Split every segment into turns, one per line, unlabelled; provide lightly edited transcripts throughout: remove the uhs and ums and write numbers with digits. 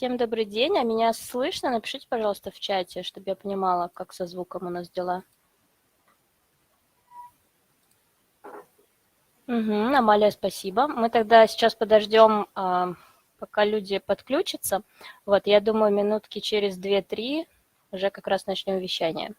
Всем добрый день. А меня слышно? Напишите, пожалуйста, в чате, чтобы я понимала, как со звуком у нас дела. Угу, Амалия, спасибо. Мы тогда сейчас подождем, пока люди подключатся. Вот, я думаю, минутки через 2-3 уже как раз начнем вещание.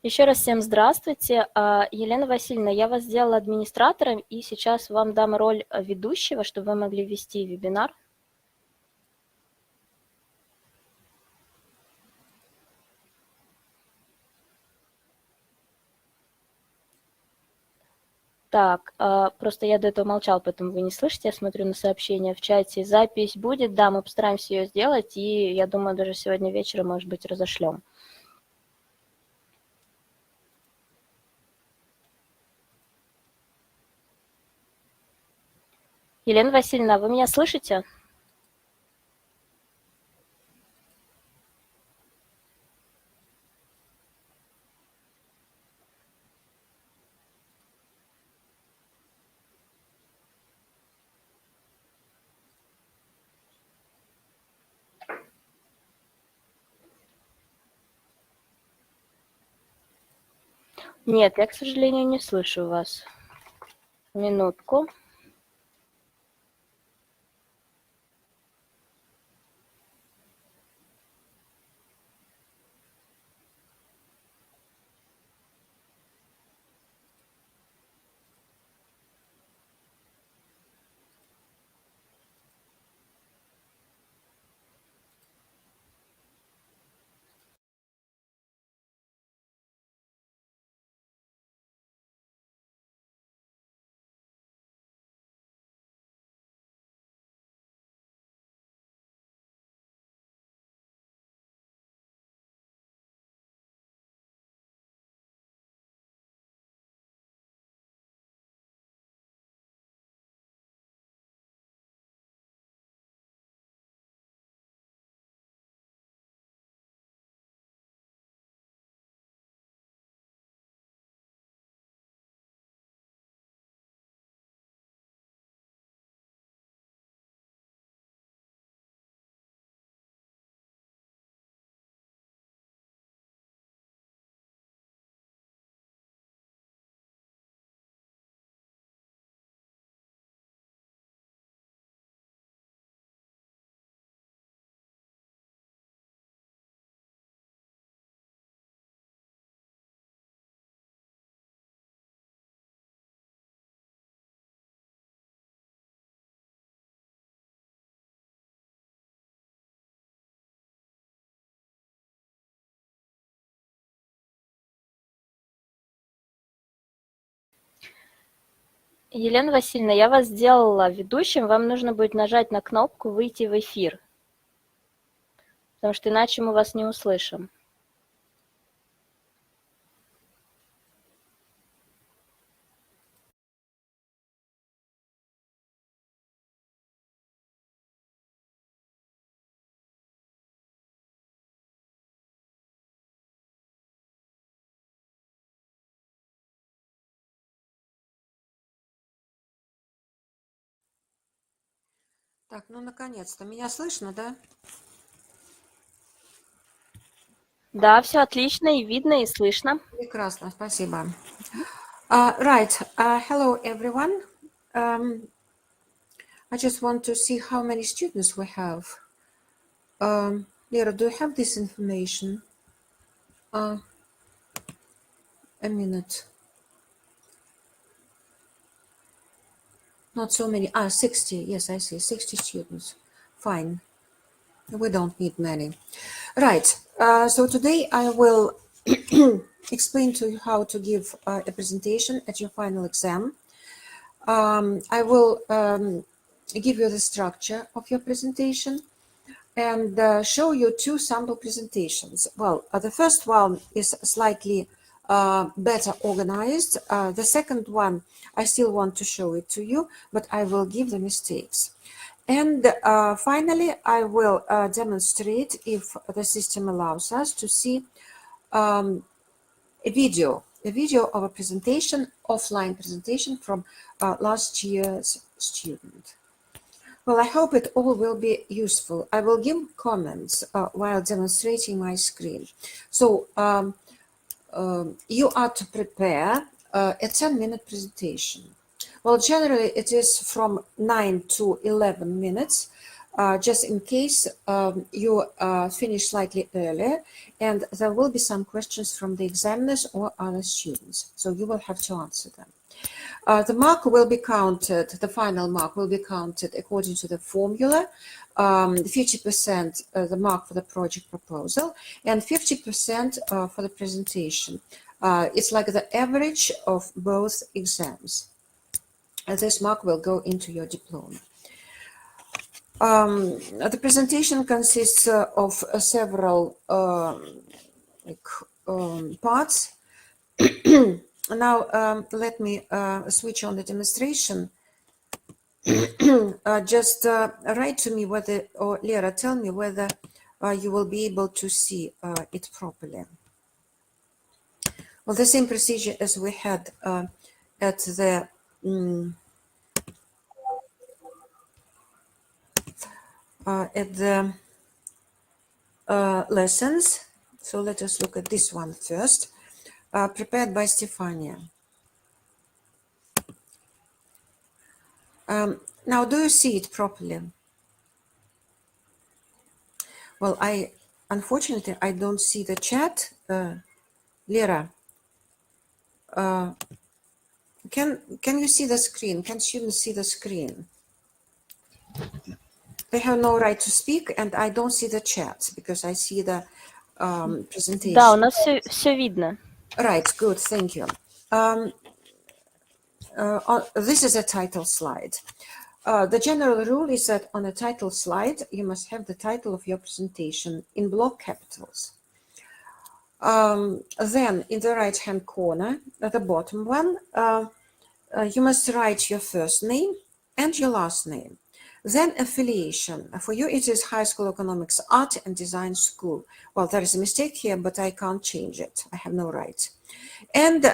Еще раз всем здравствуйте. Елена Васильевна, я вас сделала администратором, и сейчас вам дам роль ведущего, чтобы вы могли вести вебинар. Так, просто я до этого молчал, поэтому вы не слышите, я смотрю на сообщения в чате. Запись будет, да, мы постараемся ее сделать, и я думаю, даже сегодня вечером, может быть, разошлем. Елена Васильевна, вы меня слышите? Нет, я, к сожалению, не слышу вас. Минутку. Елена Васильевна, я вас сделала ведущим, вам нужно будет нажать на кнопку «Выйти в эфир», потому что иначе мы вас не услышим.
Так, ну, наконец-то. Меня слышно, да?
Да, все отлично, и видно, и слышно.
Прекрасно, спасибо. Right. Hello, everyone. I just want to see how many students we have. Lera, do you have this information? A minute. Not so many. 60. Yes, I see. 60 students. Fine. We don't need many. Right. So today I will explain to you how to give a presentation at your final exam. I will give you the structure of your presentation and show you two sample presentations. Well, the first one is slightly better organized. The second one, I still want to show it to you, but I will give the mistakes. And finally, I will demonstrate, if the system allows us, to see a video of a presentation, offline presentation from last year's student. Well, I hope it all will be useful. I will give comments while demonstrating my screen. So you are to prepare a 10-minute presentation. Well, generally it is from 9 to 11 minutes, just in case you finish slightly earlier, and there will be some questions from the examiners or other students, so you will have to answer them. The mark will be counted, the final mark will be counted according to the formula, 50% the mark for the project proposal and 50% for the presentation. It's like the average of both exams. And this mark will go into your diploma. The presentation consists of several parts. Now, let me switch on the demonstration. Just write to me whether, or Lera, tell me whether you will be able to see it properly. Well, the same procedure as we had at the lessons. So let us look at this one first. Prepared by Stefania. Now, do you see it properly? Well, unfortunately, I don't see the chat. Lera, can you see the screen? Can students see the screen? They have no right to speak, and I don't see the chat because I see the presentation.
Да, у нас все видно.
Right, good, thank you. This is a title slide. The general rule is that on a title slide, you must have the title of your presentation in block capitals. Then in the right-hand corner, at the bottom one, you must write your first name and your last name. Then affiliation. For you, it is High School Economics Art and Design School. Well, there is a mistake here, but I can't change it. I have no right. And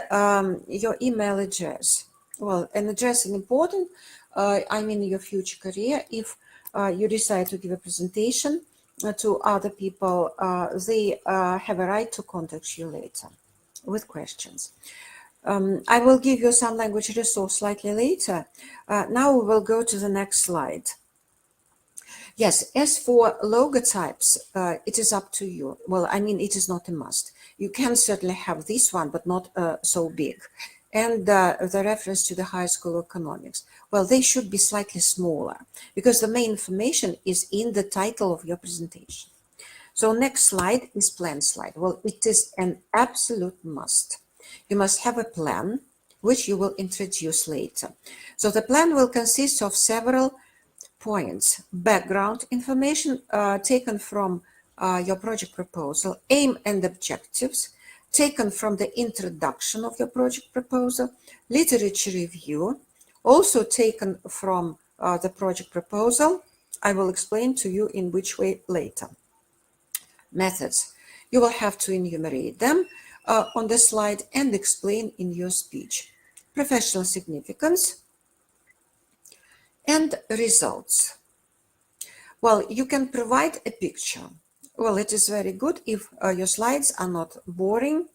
your email address. Well, an address is important. I mean your future career. If you decide to give a presentation to other people, they have a right to contact you later with questions. I will give you some language resource slightly later. Now we will go to the next slide. Yes, as for logotypes, it is up to you. Well, I mean, it is not a must. You can certainly have this one, but not so big. And the reference to the High School of Economics. Well, they should be slightly smaller because the main information is in the title of your presentation. So next slide is plan slide. Well, it is an absolute must. You must have a plan. which you will introduce later. So the plan will consist of several points: background information taken from your project proposal, aim and objectives taken from the introduction of your project proposal, literature review, also taken from the project proposal. I will explain to you in which way later. Methods. You will have to enumerate them on the slide and explain in your speech. Professional significance and results. Well, you can provide a picture. Well, it is very good if your slides are not boring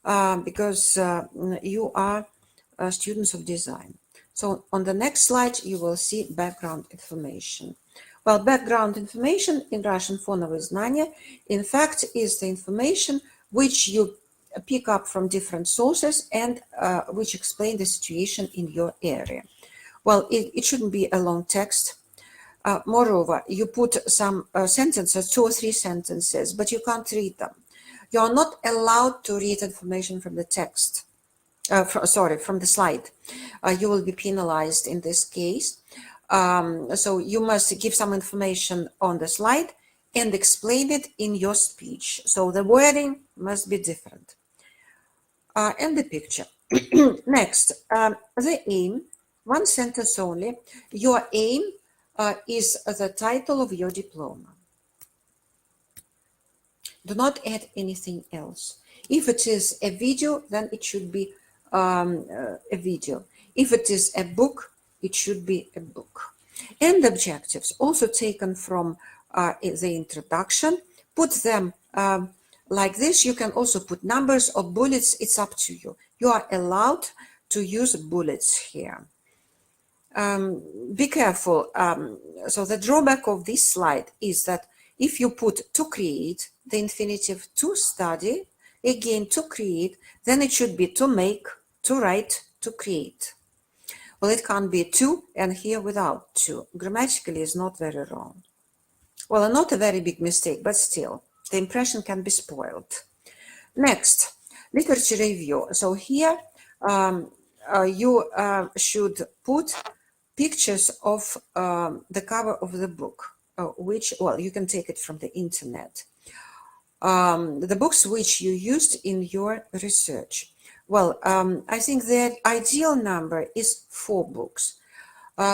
because you are students of design. So on the next slide, you will see background information. Well, background information in Russian фоновое знание, in fact, is the information which you pick up from different sources and which explain the situation in your area. Well, it shouldn't be a long text. Moreover, you put some sentences, 2 or 3 sentences, but you can't read them. You are not allowed to read information from the text. From the slide. You will be penalized in this case. So you must give some information on the slide and explain it in your speech. So the wording must be different. And the picture. Next, the aim, 1 sentence only. Your aim is the title of your diploma. Do not add anything else. If it is a video, then it should be a video. If it is a book, it should be a book. And objectives, also taken from the introduction. Put them like this. You can also put numbers or bullets. It's up to you. You are allowed to use bullets here. Be careful. So the drawback of this slide is that if you put to create, the infinitive to study, again to create, then it should be to make, to write, to create. Well, it can't be to and here without to. Grammatically is not very wrong. Well, not a very big mistake, but still, the impression can be spoiled. Next, literature review. So here you should put pictures of the cover of the book, which, well, you can take it from the internet. The books which you used in your research. Well, I think the ideal number is 4 books.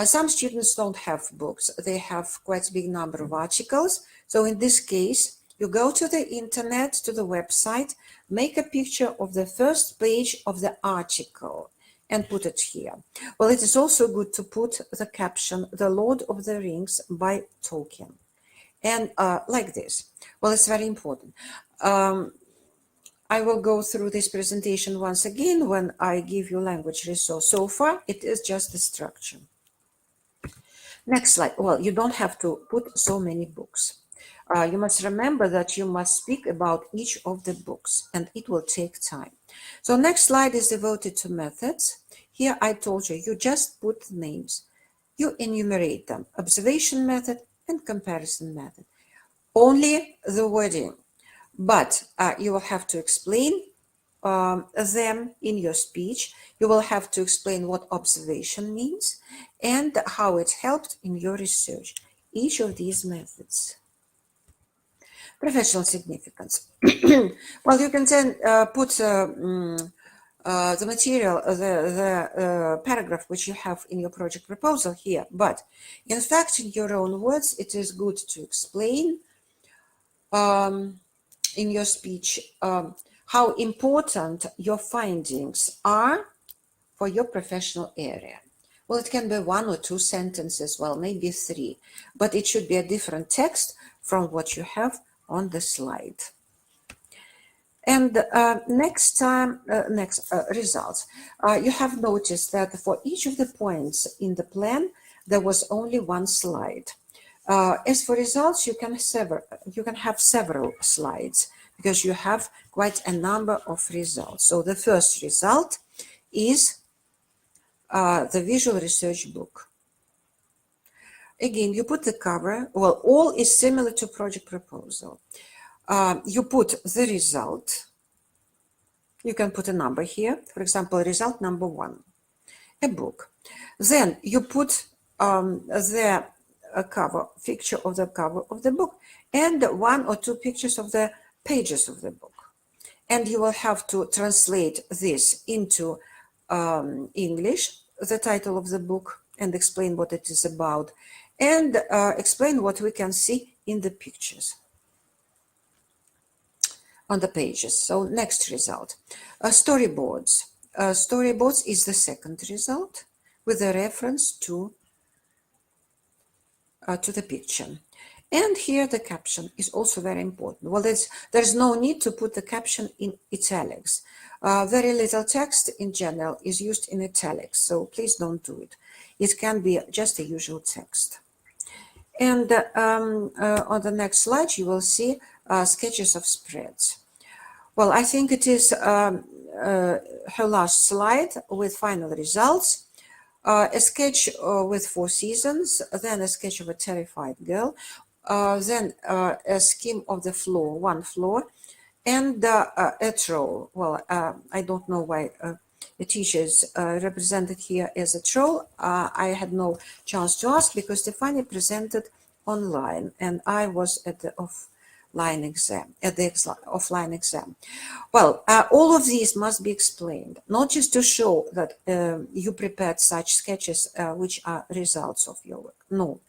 Some students don't have books. They have quite a big number of articles. So in this case, you go to the internet, to the website, make a picture of the first page of the article and put it here. Well, it is also good to put the caption, The Lord of the Rings by Tolkien. And like this. Well, it's very important. I will go through this presentation once again when I give you language resource. So far, it is just the structure. Next slide. Well, you don't have to put so many books. You must remember that you must speak about each of the books, and it will take time. So next slide is devoted to methods. Here I told you, you just put names. You enumerate them, observation method and comparison method. Only the wording, but you will have to explain them in your speech. You will have to explain what observation means and how it helped in your research. Each of these methods. Professional significance. Well, you can then put the material, the paragraph which you have in your project proposal here, but in fact, in your own words, it is good to explain in your speech how important your findings are for your professional area. Well, it can be 1 or 2 sentences, well, maybe 3, but it should be a different text from what you have on the slide. And next results. You have noticed that for each of the points in the plan, there was only 1 slide. As for results, you can have several slides because you have quite a number of results. So the first result is the visual research book. Again, you put the cover. Well, all is similar to project proposal. You put the result. You can put a number here. For example, result number 1, a book. Then you put the cover, picture of the cover of the book, and 1 or 2 pictures of the pages of the book. And you will have to translate this into English, the title of the book, and explain what it is about, and explain what we can see in the pictures on the pages. So next result, storyboards. Storyboards is the second result with a reference to the picture. And here the caption is also very important. Well, there's no need to put the caption in italics. Very little text in general is used in italics, so please don't do it. It can be just a usual text. And on the next slide, you will see sketches of spreads. Well, I think it is her last slide with final results. A sketch with 4 seasons, then a sketch of a terrified girl, then a scheme of the floor, 1 floor, and a troll. Well, I don't know why the teacher is represented here as a troll. I had no chance to ask because Stefania presented online and I was at the offline exam. Well, all of these must be explained, not just to show that you prepared such sketches which are results of your work. No,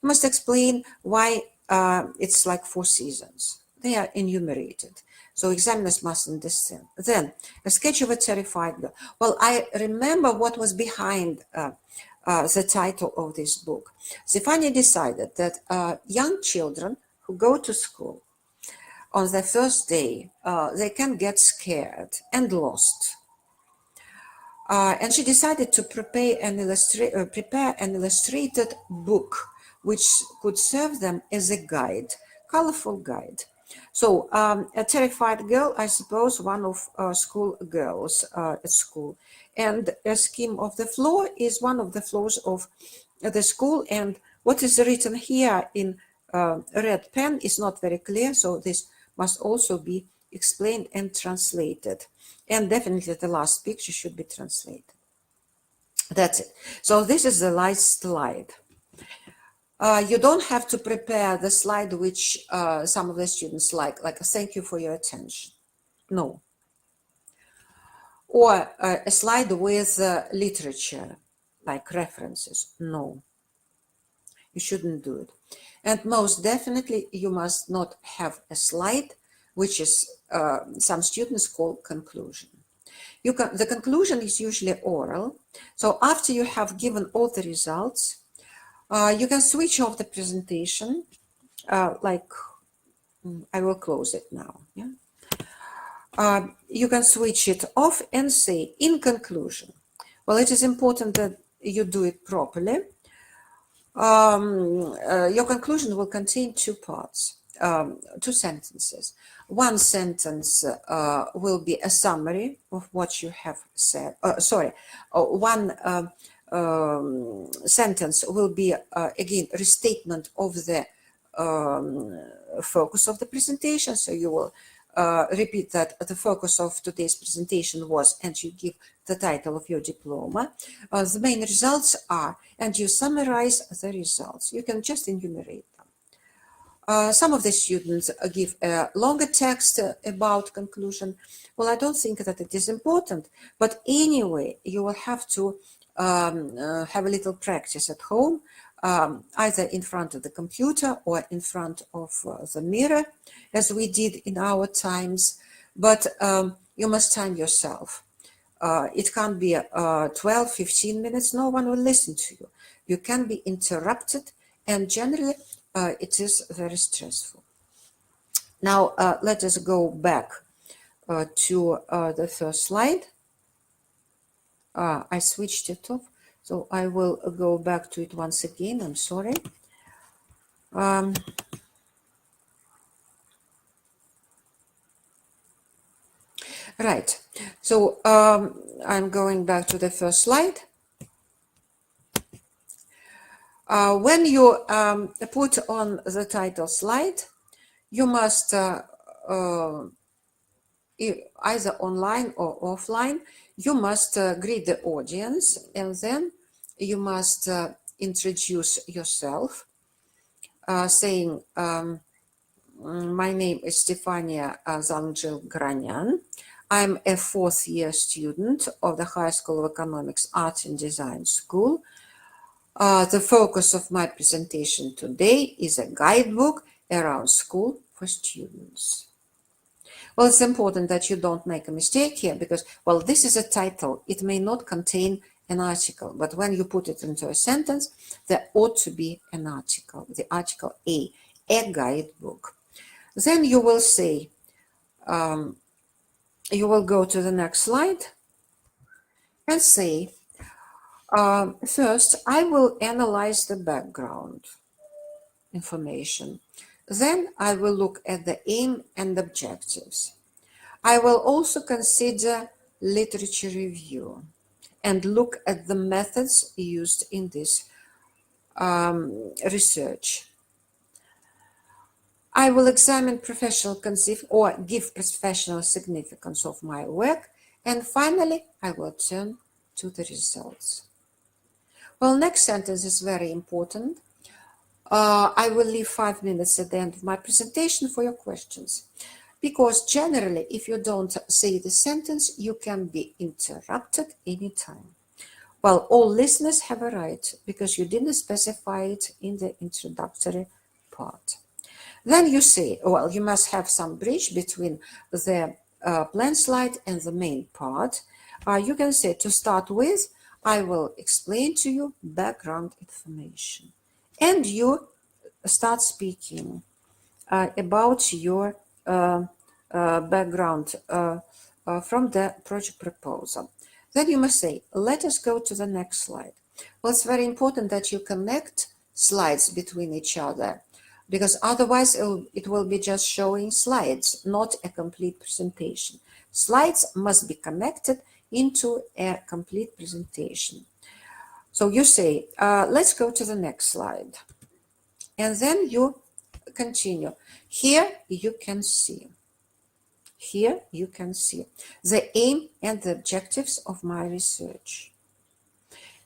you must explain why it's like 4 seasons. They are enumerated, so examiners must understand. Then, a sketch of a terrified girl. Well, I remember what was behind the title of this book. Stefania decided that young children who go to school on the first day, they can get scared and lost. And she decided to prepare an illustrated book which could serve them as a guide, colorful guide. So a terrified girl, I suppose, one of school girls at school. And a scheme of the floor is one of the floors of the school. And what is written here in red pen is not very clear, so this must also be explained and translated. And definitely the last picture should be translated. That's it. So this is the last slide. You don't have to prepare the slide which some of the students like a thank you for your attention. No. Or a slide with literature, like references. No. You shouldn't do it. And most definitely, you must not have a slide, which is some students call conclusion. The conclusion is usually oral. So after you have given all the results, you can switch off the presentation, like I will close it now. Yeah. You can switch it off and say, in conclusion. Well, it is important that you do it properly. Your conclusion will contain 2 parts, 2 sentences. One sentence will be a summary of what you have said. One sentence will be, again, restatement of the focus of the presentation. So you will repeat that the focus of today's presentation was, and you give the title of your diploma. The main results are, and you summarize the results. You can just enumerate them. Some of the students give a longer text about conclusion. Well, I don't think that it is important, but anyway, you will have to have a little practice at home, either in front of the computer or in front of the mirror, as we did in our times, but you must time yourself. It can't be 12, 15 minutes, no one will listen to you. You can be interrupted, and generally it is very stressful. Now, let us go back to the first slide. I switched it off, so I will go back to it once again. I'm sorry. Right, so I'm going back to the first slide. When you put on the title slide, you must either online or offline, you must greet the audience, and then you must introduce yourself, saying, my name is Stefania Zanjil-Granyan. I'm a fourth-year student of the High School of Economics, Art and Design School. The focus of my presentation today is a guidebook around school for students. Well, it's important that you don't make a mistake here because, well, this is a title. It may not contain an article, but when you put it into a sentence, there ought to be an article, the article A guidebook. Then you will say, you will go to the next slide and say, first, I will analyze the background information. Then I will look at the aim and objectives. I will also consider literature review and look at the methods used in this research. I will examine professional or give professional significance of my work, and finally, I will turn to the results. Well, next sentence is very important. I will leave 5 minutes at the end of my presentation for your questions, because generally, if you don't say the sentence, you can be interrupted anytime. Well, all listeners have a right because you didn't specify it in the introductory part. Then you say, well, you must have some bridge between the plan slide and the main part. You can say, to start with, I will explain to you background information. And you start speaking about your background from the project proposal. Then you must say, let us go to the next slide. Well, it's very important that you connect slides between each other, because otherwise it will be just showing slides, not a complete presentation. Slides must be connected into a complete presentation. So you say, let's go to the next slide. And then you continue. Here you can see the aim and the objectives of my research.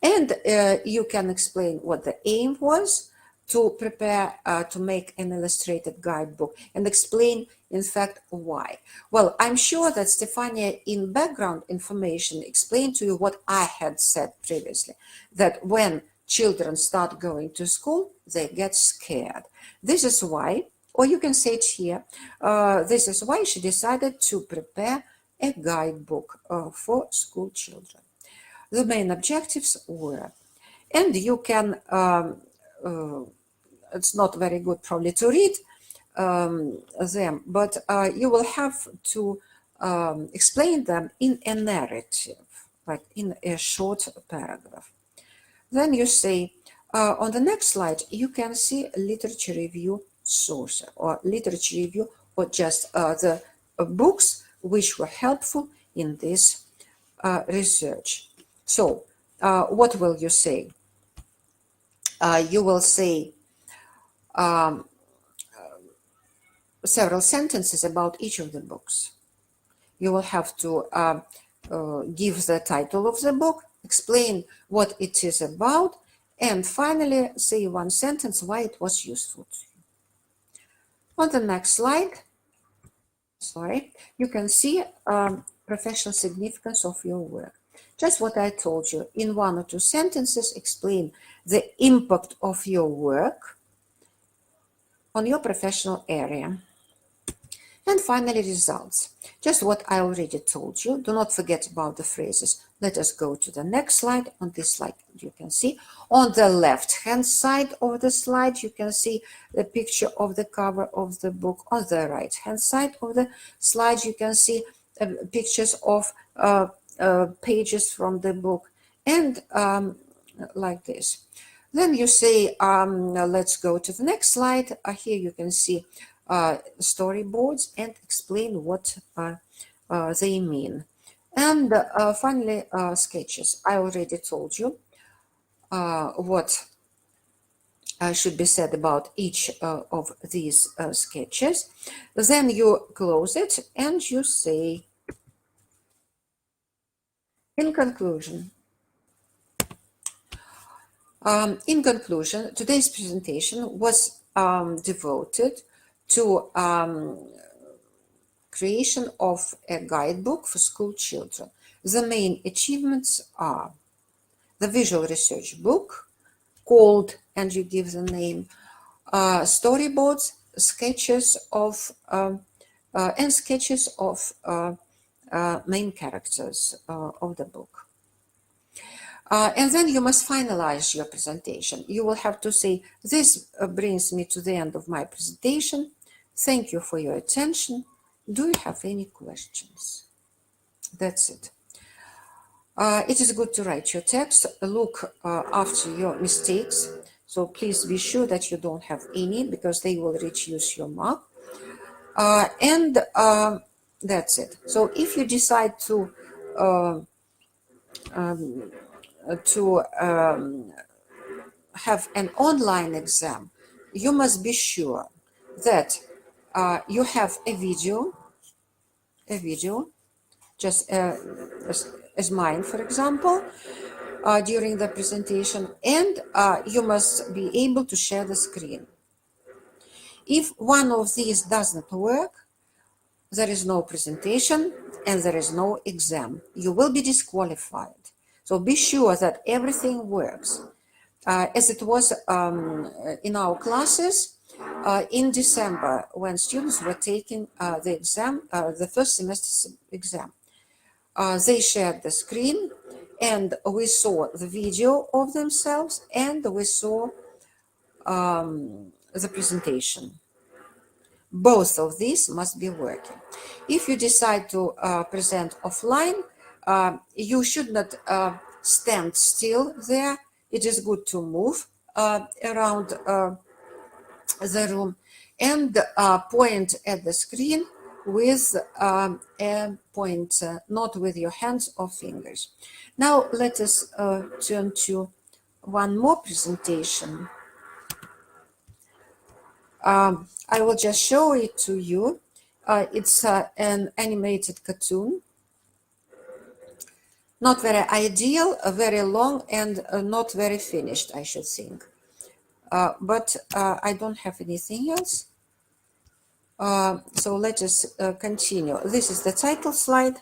And you can explain what the aim was, to prepare, to make an illustrated guidebook, and explain, in fact, why. Well, I'm sure that Stefania, in background information, explained to you what I had said previously, that when children start going to school, they get scared. This is why, or you can say it here, this is why she decided to prepare a guidebook for school children. The main objectives were, and you can, it's not very good probably to read them, but you will have to explain them in a narrative, like in a short paragraph. Then you say, on the next slide, you can see literature review source, or literature review, or just the books which were helpful in this research. So what will you say? You will say several sentences about each of the books. You will have to give the title of the book, explain what it is about, and finally say one sentence why it was useful to you. On the next slide, you can see professional significance of your work. Just what I told you, in 1 or 2 sentences, explain the impact of your work on your professional area. And finally, results. Just what I already told you. Do not forget about the phrases. Let us go to the next slide. On this slide, you can see on the left-hand side of the slide, you can see the picture of the cover of the book. On the right-hand side of the slide, you can see pictures of pages from the book, and like this. Then you say, let's go to the next slide. Here you can see storyboards and explain what they mean. And finally, sketches. I already told you what should be said about each of these sketches. Then you close it and you say, in conclusion, today's presentation was devoted to creation of a guidebook for school children. The main achievements are the visual research book called, and you give the name, storyboards, sketches of and sketches of main characters of the book. And then you must finalize your presentation. You will have to say, this brings me to the end of my presentation. Thank you for your attention. Do you have any questions? That's it. It is good to write your text. Look after your mistakes. So please be sure that you don't have any, because they will reduce your mark. And that's it. So if you decide to have an online exam, you must be sure that you have a video, just as mine, for example, during the presentation, and you must be able to share the screen. If one of these doesn't work, there is no presentation and there is no exam. You will be disqualified. So be sure that everything works. As it was in our classes in December, when students were taking the exam, the first semester exam. They shared the screen and we saw the video of themselves and we saw the presentation. Both of these must be working. If you decide to present offline, you should not stand still there. It is good to move around the room and point at the screen with a pointer, not with your hands or fingers. Now let us turn to one more presentation. I will just show it to you. It's an animated cartoon. Not very ideal, very long, and not very finished, I should think. But I don't have anything else. So let us continue. This is the title slide,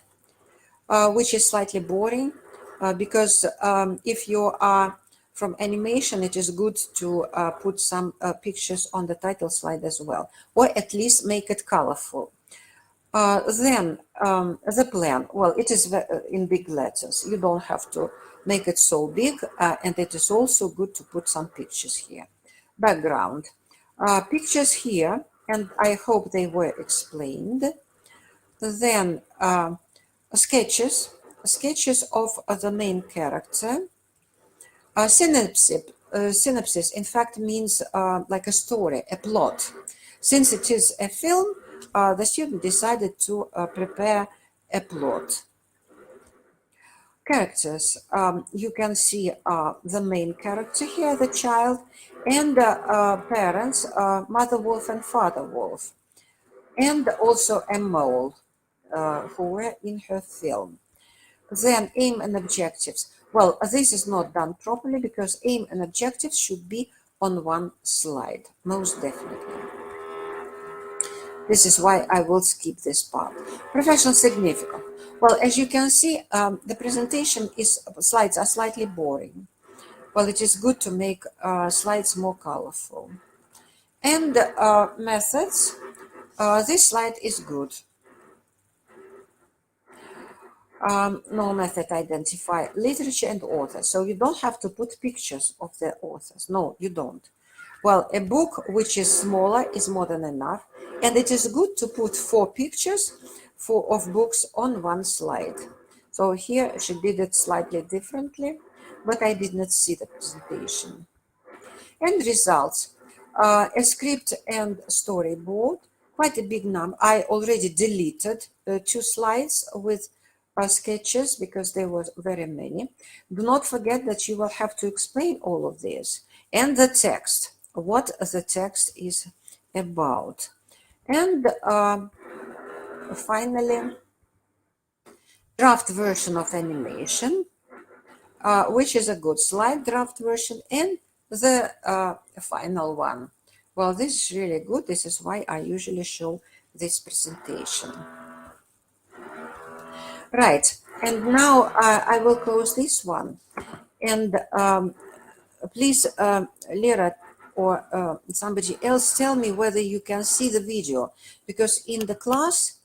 which is slightly boring because if you are from animation, it is good to put some pictures on the title slide as well, or at least make it colorful. Then the plan, well, it is in big letters. You don't have to make it so big, and it is also good to put some pictures here. Background, pictures here, and I hope they were explained. Then sketches of the main character. Synopsis, in fact, means like a story, a plot. Since it is a film, the student decided to prepare a plot. Characters, you can see the main character here, the child, and parents, mother wolf and father wolf, and also a mole who were in her film. Then aim and objectives. Well, this is not done properly because aim and objectives should be on one slide, most definitely. This is why I will skip this part. Professional significance. Well, as you can see, the presentation slides are slightly boring. Well, it is good to make slides more colorful. And methods. This slide is good. No method identify literature and authors. So you don't have to put pictures of the authors. No, you don't. Well, a book which is smaller is more than enough. And it is good to put 4 pictures of books on one slide. So here she did it slightly differently, but I did not see the presentation. And results, a script and storyboard, quite a big number. I already deleted 2 slides with sketches because there were very many. Do not forget that you will have to explain all of this. And the text. what the text is about. And finally, draft version of animation, which is a good slide draft version, and the final one. Well, this is really good. This is why I usually show this presentation. Right, and now I will close this one. And please, Lera or somebody else, tell me whether you can see the video, because in the class,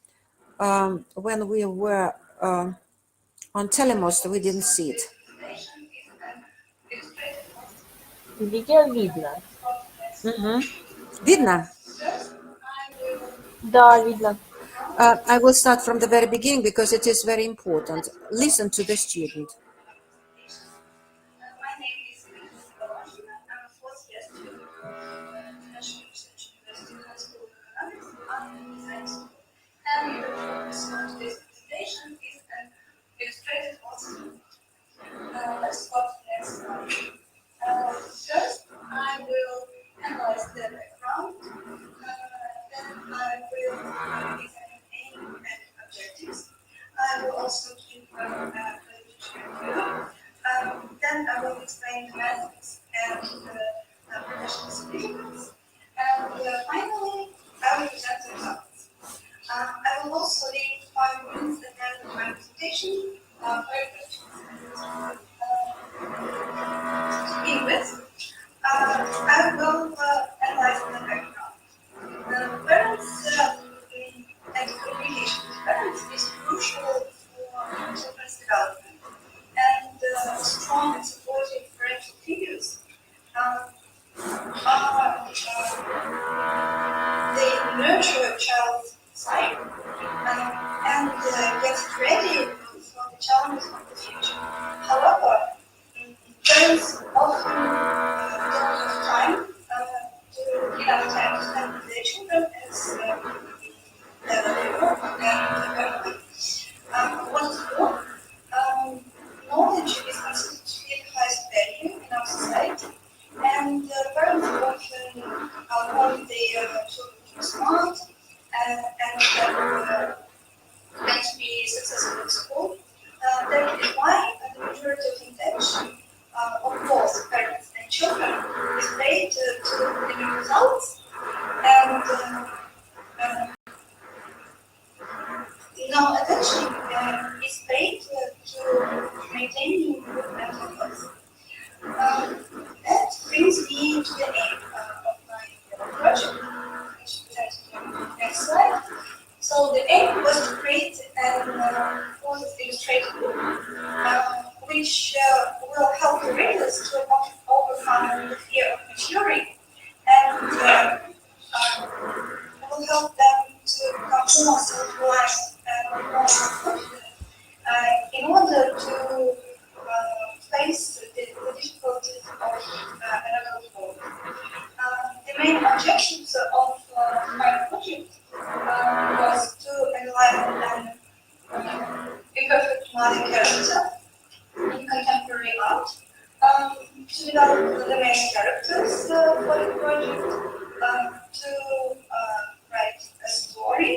when we were on Telemost, we didn't see it.
Видео видно.
Видно?
Да, видно.
I will start from the very beginning because it is very important. Listen to the student.
My name is Elena. I'm a fourth year student of National Research University High School of Economics and Design School. And the focus of today's presentation is an illustrated awesome. Let's go to the next slide. First, I will analyze the background. Then I will examine aim and objectives. I will also give a literature review. Then I will explain the methods and the professional certificates. And finally, I will present the results. I will also leave 5 minutes at the end of my presentation for questions. To begin with, I will analyze the background. The parents and communication with parents is crucial for children's development. And strong and supportive parental figures they nurture a child's psyche and get ready for the challenges of the future. However, parents often don't have time to enough time to spend with their children as they work and earn. What is more, knowledge is considered to be the highest value in our society, and parents often want their children to be smart and to be successful in school. That is why the majority of attention of both parents and children is paid to the results, and no attention is paid to maintaining good mental health. That brings me to the aim of my project, which is presented on the next slide. So the aim was to create an illustrated book, which will help the readers to overcome the fear of maturing and will help them to become more self-reliant and more confident in order to face the difficulties of an adult world. The main objectives of my project was to analyze an imperfect mother character in contemporary art, to develop the main characters for the project, to write a story,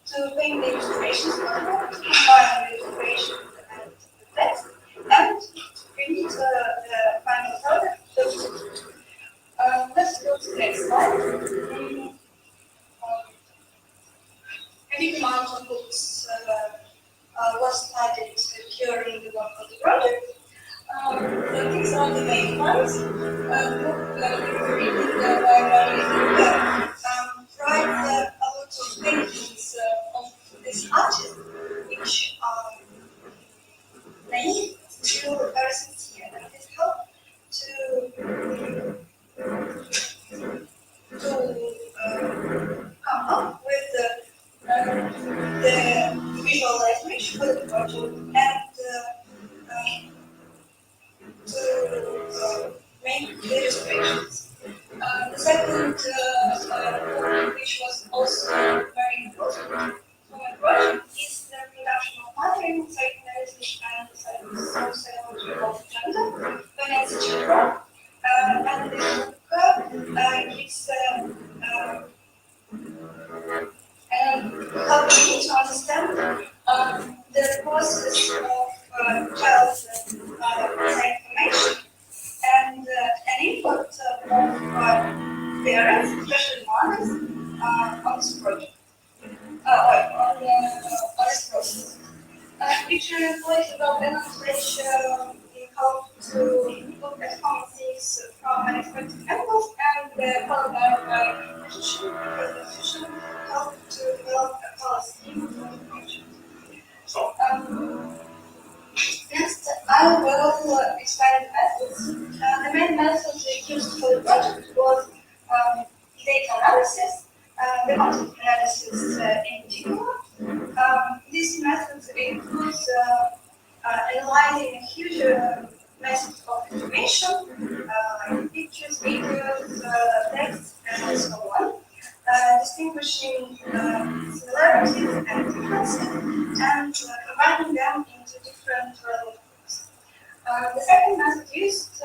to paint the illustrations for the book, to combine the illustrations and the text, and to print the final product. Let's go to the next slide. A big amount of books was studied during the work of the project. These are the main ones. Reading by Maria writes a lot of paintings of this artist, which are naive to very sincere, and it helped to come up with the visual language for the project and to make the illustrations. The second point, which was also very important for my project, is the reduction of mothering, psychoanalysis, and sociology of gender when it's children. And this book parents, especially mothers, on this project, on this process. Picture political demonstration in how to look at common things from unexpected angles and followed by decision, because decision help to develop a policy for the project. Next, I will explain the methods. The main method used for the project was data analysis, the content analysis in particular. This method includes analyzing a huge mass of information, like pictures, videos, text, and so on, distinguishing similarities and differences, and combining them into different relevant groups. The second method used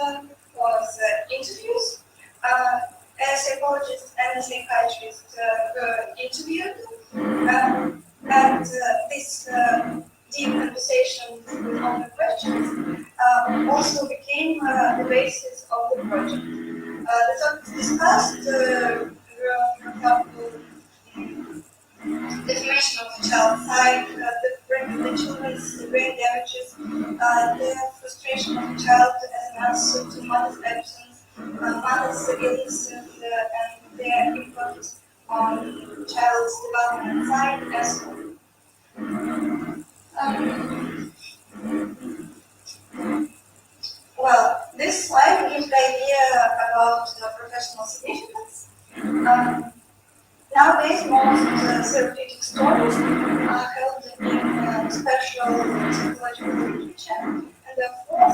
was interviews. A psychologist and a psychiatrist were interviewed, and this deep conversation with open questions also became the basis of the project. The topics discussed were, for example, definition of the child side, the brain the brain damages, the frustration of the child as an answer to mother's absence, mother's illness, and their impact on child's development side, and so on. Well, this slide gives the idea about professional significance. Nowadays, most therapeutic stories are held in special psychological literature, and therefore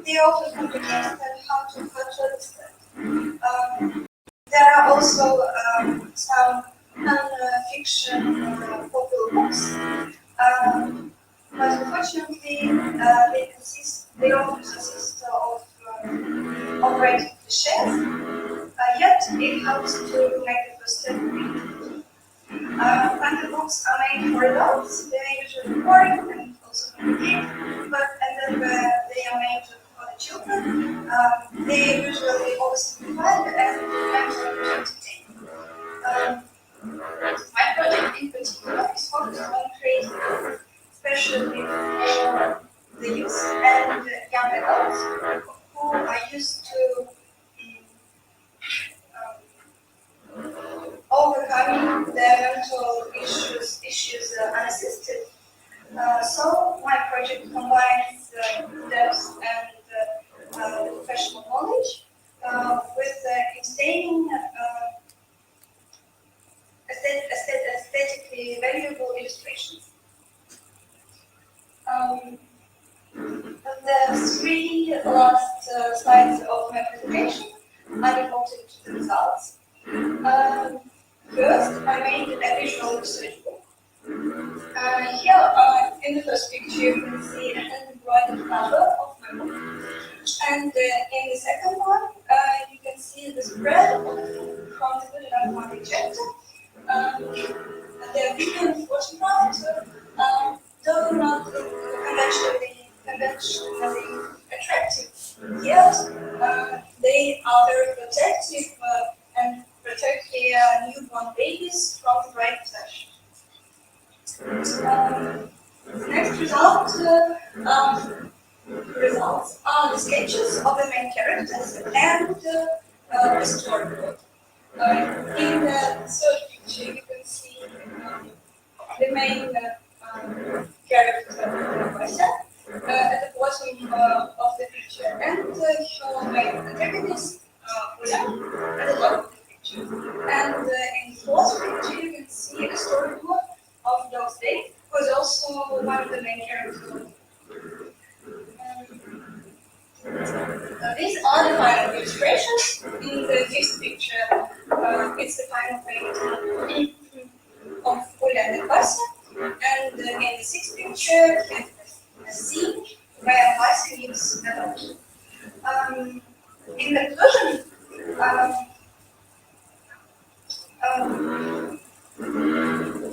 they are often complicated and how to understand. There are also some non-fiction popular books, but unfortunately, they often consist of operating cliches. Yet it helps to make the first step readable. When the books are made for adults, they're usually boring and also complicated, but and then they are made for the children, they usually oversimplified and meant to entertain. My project in particular is focused on creating books, especially for the youth and young adults who are used to overcoming their mental issues unassisted. So my project combines depth and professional knowledge with installing aesthetically valuable illustrations. The three last slides of my presentation are devoted to the results. First, I made a visual research book. Here, in the first picture, you can see a hand-embroidered cover of my book. And in the second one, you can see the spread from the Good Enough Money chapter. The video and photograph, though not conventionally attractive, yet they are very protective and protect their newborn babies from bright flash. The next results are the sketches of the main characters and the storyboard. In the third picture, you can see the main character person at the bottom of the picture, and her main antagonist William at the top of the picture. And in the fourth picture, you can see a storyboard of Dog's Day, who is also one of the main characters. These are the final illustrations. In the fifth picture, it's the final painting of Julia and Vasya, and in the sixth picture, it's a scene where Vasya meets a dog. In conclusion,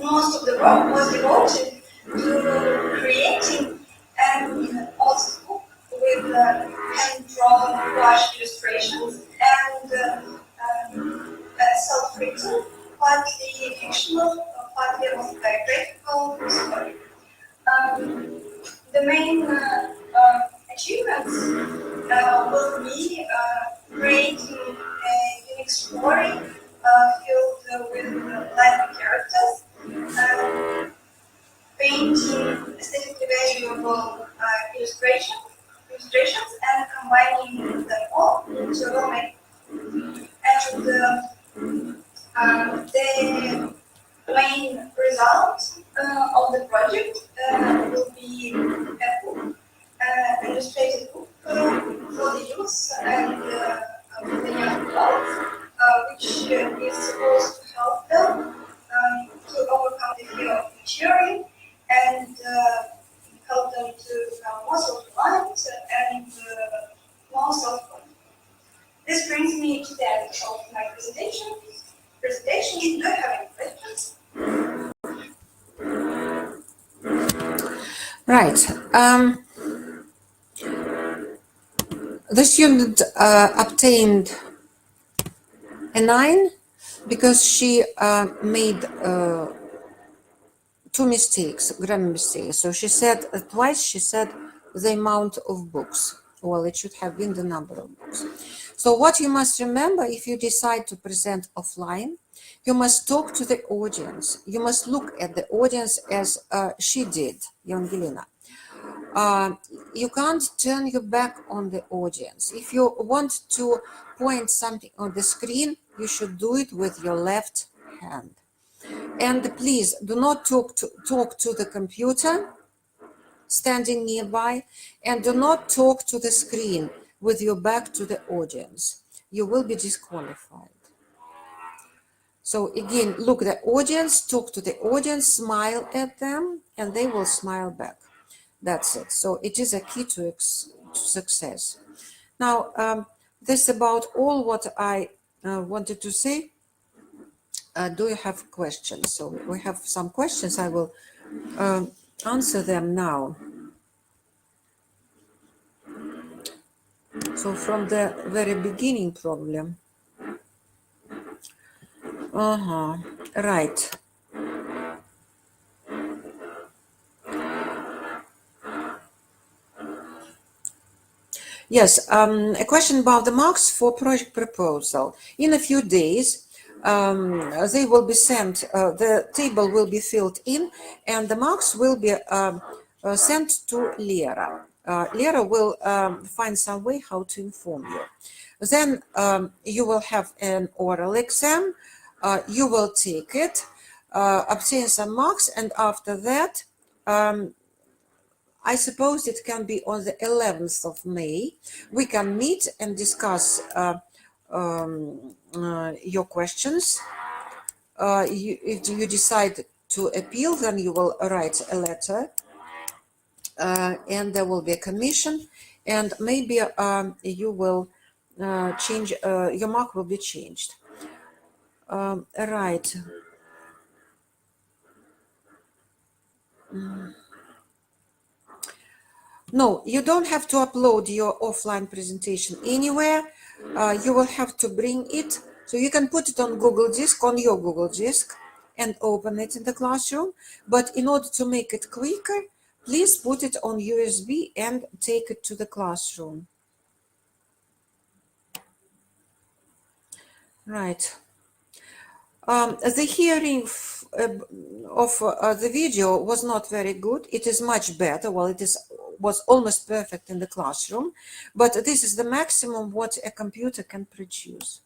most of the work was devoted to creating an old book with hand-drawn gouache illustrations story filled with lively characters, painting aesthetically valuable illustrations and combining them all into a well-made. And the main result of the project will be a book, illustrated book for the youth and for the young adults, which is supposed to help them to overcome the fear of maturing and help them to become more self-reliant and more self-confident. This brings me to the end of my presentation. Do you have any questions?
Right. The student obtained a 9 because she made 2 mistakes, grammar mistakes. So she said twice, she said the amount of books. Well, it should have been the number of books. So what you must remember, if you decide to present offline, you must talk to the audience. You must look at the audience as she did, Evangelina. You can't turn your back on the audience. If you want to point something on the screen, you should do it with your left hand. And please do not talk to the computer standing nearby, and do not talk to the screen with your back to the audience. You will be disqualified. So again, look at the audience, talk to the audience, smile at them, and they will smile back. That's it. So it is a key to success. Now, this is about all what I wanted to say. Do you have questions? So we have some questions. I will answer them now. So from the very beginning, probably. Right. Yes, a question about the marks for project proposal. In a few days, they will be sent, the table will be filled in, and the marks will be sent to Lera. Lera will find some way how to inform you. Then you will have an oral exam, you will take it, obtain some marks, and after that, I suppose it can be on the 11th of May. We can meet and discuss your questions. If you decide to appeal, then you will write a letter and there will be a commission, and maybe you will change, your mark will be changed. Right. No, you don't have to upload your offline presentation anywhere. You will have to bring it. So you can put it on Google Disk, on your Google Disk, and open it in the classroom. But in order to make it quicker, please put it on USB and take it to the classroom. Right. The hearing of the video was not very good. It is much better. Well, was almost perfect in the classroom, but this is the maximum what a computer can produce.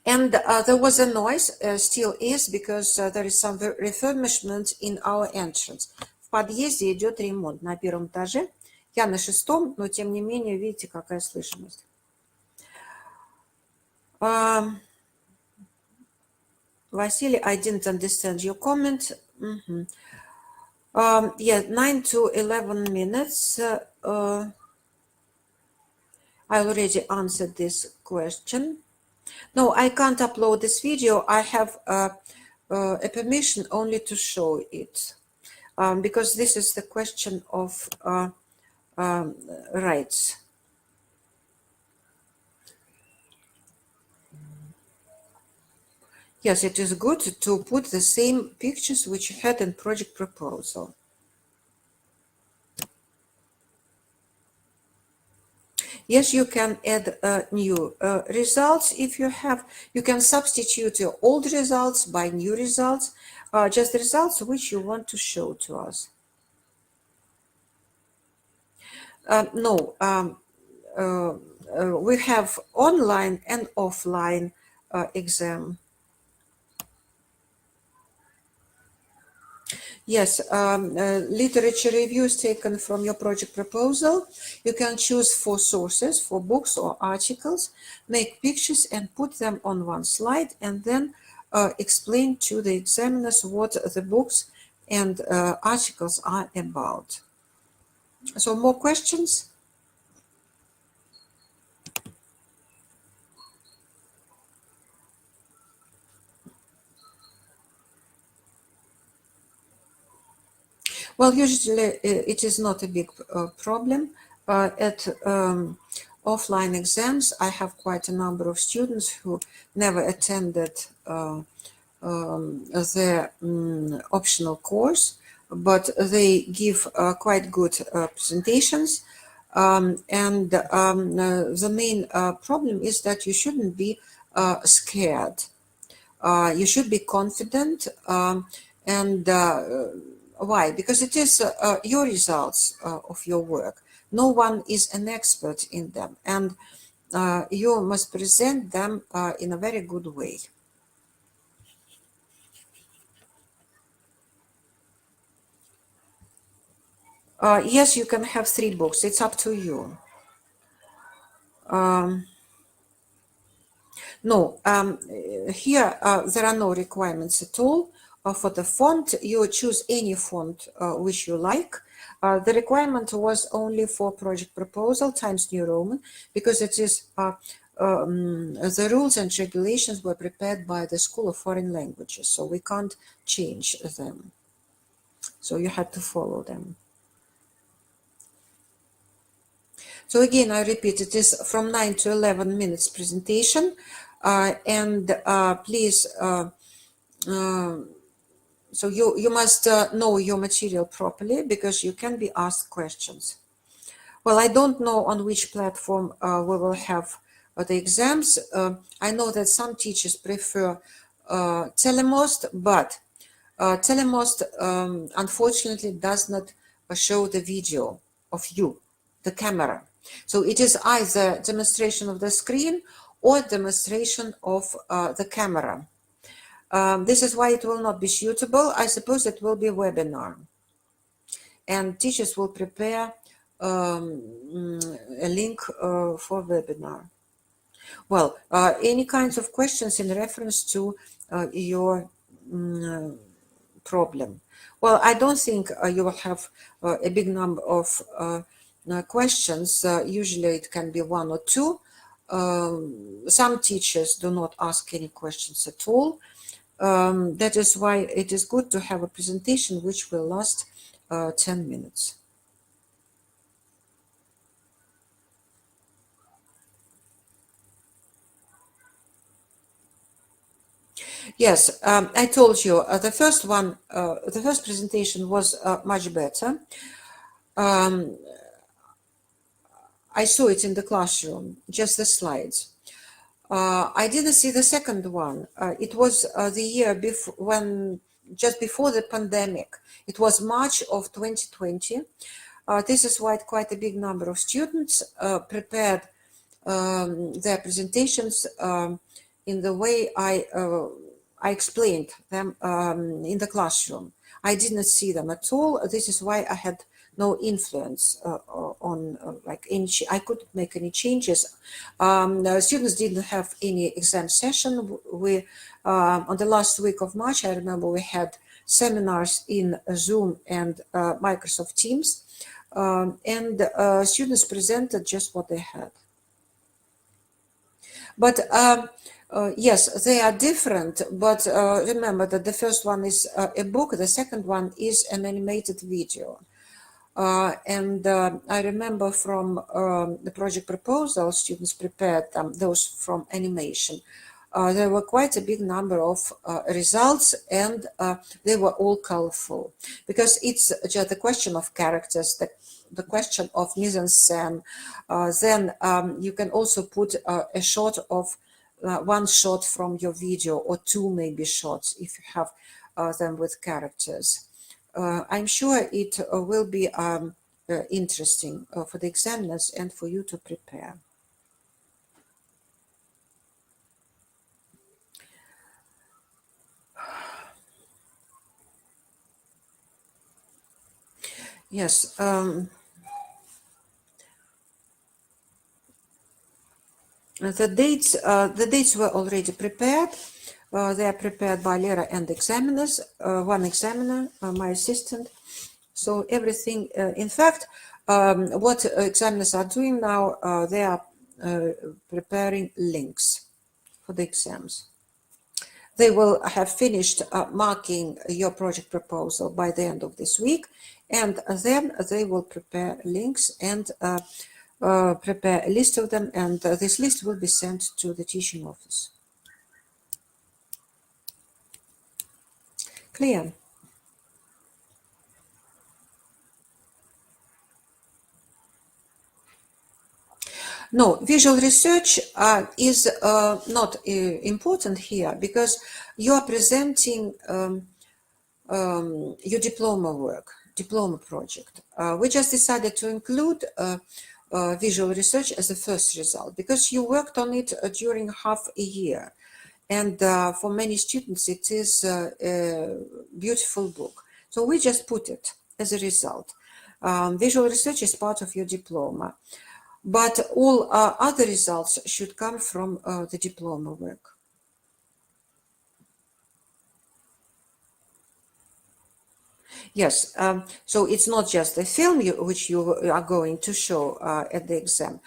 And there was a noise, still is, because there is some refurbishment in our entrance. В подъезде идет ремонт на первом этаже. Я на 6-м, но тем не менее, видите, какая слышимость. Vasily, I didn't understand your comment. Yeah, 9 to 11 minutes. I already answered this question. No, I can't upload this video. I have a permission only to show it because this is the question of rights. Yes, it is good to put the same pictures which you had in project proposal. Yes, you can add new results if you have. You can substitute your old results by new results, just the results which you want to show to us. No, we have online and offline exam. Yes, literature reviews taken from your project proposal. You can choose 4 sources for books or articles, make pictures and put them on one slide, and then explain to the examiners what the books and articles are about. So more questions? Well, usually it is not a big problem. At offline exams, I have quite a number of students who never attended the optional course, but they give quite good presentations. And the main problem is that you shouldn't be scared. You should be confident. And why? Because it is your results of your work. No one is an expert in them, and you must present them in a very good way. Yes, you can have 3 books. It's up to you. No, here there are no requirements at all. For the font, you choose any font which you like. The requirement was only for project proposal Times New Roman, because it is the rules and regulations were prepared by the School of Foreign Languages, so we can't change them. So you had to follow them. So again, I repeat, it is from 9 to 11 minutes presentation, and please, so you must know your material properly, because you can be asked questions. Well, I don't know on which platform we will have the exams. I know that some teachers prefer Telemost, but Telemost unfortunately does not show the video of you, the camera. So it is either demonstration of the screen or demonstration of the camera. This is why it will not be suitable. I suppose it will be a webinar. And teachers will prepare a link for webinar. Well, any kinds of questions in reference to your problem? Well, I don't think you will have a big number of questions. Usually it can be 1 or 2. Some teachers do not ask any questions at all. That is why it is good to have a presentation which will last 10 minutes. Yes, I told you the first one, the first presentation was much better. I saw it in the classroom, just the slides. I didn't see the second one. It was the year before, when just before the pandemic. It was March of 2020. This is why quite a big number of students prepared their presentations in the way I explained them in the classroom. I didn't see them at all. This is why I had no influence on like any. I couldn't make any changes. Students didn't have any exam session. We on the last week of March, I remember we had seminars in Zoom and Microsoft Teams, and students presented just what they had. But yes, they are different, but remember that the first one is a book, the second one is an animated video. And I remember from the project proposal, students prepared those from animation. there were quite a big number of results, and they were all colorful, because it's just the question of characters, the question of mise-en-scène. Then you can also put a shot of one shot from your video, or two maybe shots if you have them with characters. I'm sure it will be interesting for the examiners and for you to prepare. Yes. The dates were already prepared. They are prepared by Lera and examiners. One examiner, my assistant. So everything, in fact, what examiners are doing now, they are preparing links for the exams. They will have finished marking your project proposal by the end of this week, and then they will prepare links and prepare a list of them, and this list will be sent to the teaching office. Clear? No, visual research is not important here, because you are presenting your diploma project. We just decided to include visual research as a first result, because you worked on it during half a year. And for many students, it is a beautiful book. So we just put it as a result. Visual research is part of your diploma. But all other results should come from the diploma work. Yes, so it's not just the film which you are going to show at the exam.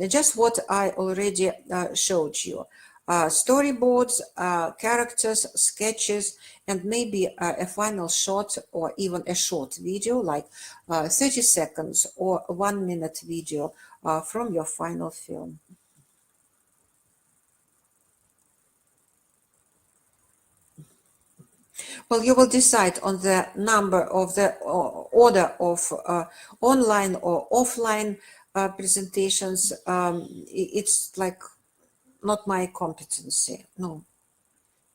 Just what I already showed you. Storyboards, characters, sketches, and maybe a final shot, or even a short video, like 30 seconds or 1 minute video from your final film. Well, you will decide on the number of the order of online or offline presentations. It's like not my competency. No,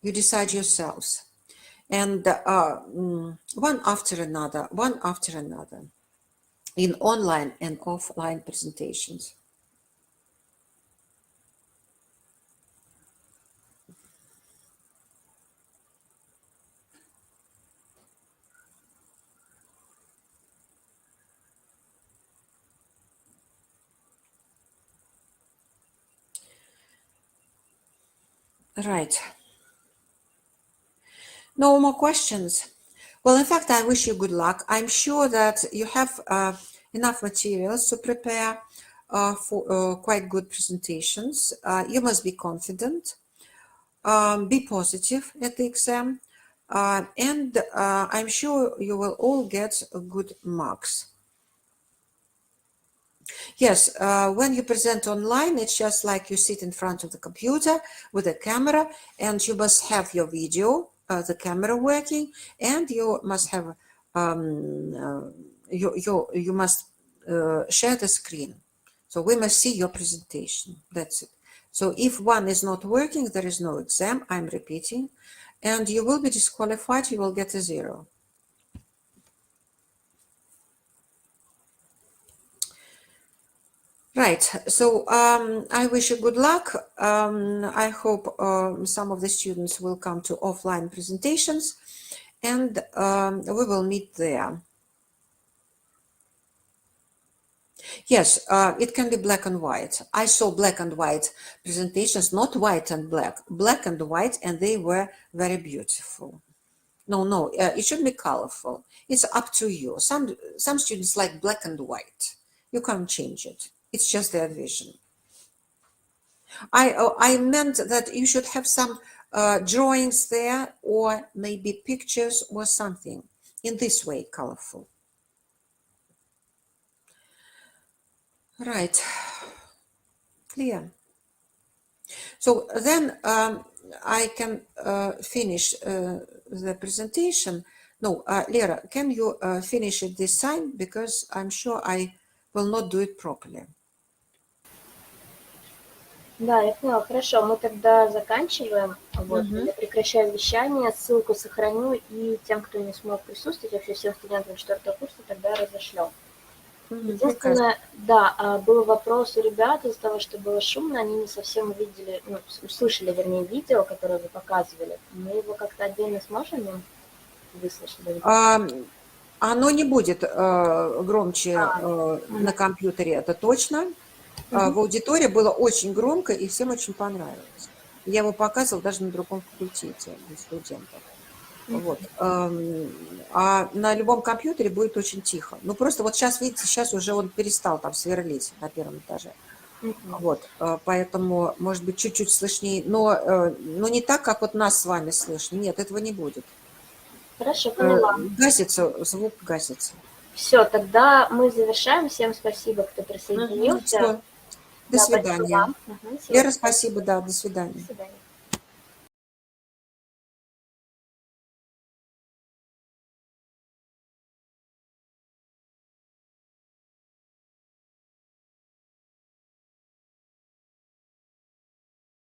you decide yourselves. And one after another, in online and offline presentations. Right. No more questions. Well, in fact, I wish you good luck. I'm sure that you have enough materials to prepare for quite good presentations. You must be confident, be positive at the exam, and I'm sure you will all get good marks. Yes, when you present online, it's just like you sit in front of the computer with a camera, and you must have your video, the camera working, and you must have you must share the screen. So we must see your presentation. That's it. So if one is not working, there is no exam. I'm repeating, and you will be disqualified. You will get a 0. Right, so I wish you good luck. I hope some of the students will come to offline presentations, and we will meet there. Yes, it can be black and white. I saw black and white presentations, not white and black and white, and they were very beautiful. No, it should be colorful. It's up to you. Some students like black and white. You can't change it. It's just their vision. I meant that you should have some drawings there, or maybe pictures or something in this way, colorful. Right, clear. So then I can finish the presentation. No, Lera, can you finish it this time? Because I'm sure I will not do it properly.
Да, я поняла. Хорошо, мы тогда заканчиваем. Вот, я прекращаю вещание, ссылку сохраню, и тем, кто не смог присутствовать, вообще всем студентам 4-го курса, тогда разошлем. Единственное, да, был вопрос у ребят из-за того, что было шумно, они не совсем увидели, ну, услышали, вернее, видео, которое вы показывали. Мы его как-то отдельно сможем им выслушать?
Оно не будет громче на компьютере, это точно. В аудитории было очень громко, и всем очень понравилось. Я его показывала даже на другом факультете для студентов. Вот. А на любом компьютере будет очень тихо. Ну, просто вот сейчас, видите, сейчас уже он перестал там сверлить на первом этаже. Вот. Поэтому, может быть, чуть-чуть слышнее, но не так, как вот нас с вами слышно. Нет, этого не будет.
Хорошо, поняла.
Гасится, звук гасится.
Все, тогда мы завершаем. Всем спасибо, кто присоединился.
Все. До свидания.
Спасибо.
Лера, спасибо, да, до свидания.
До свидания.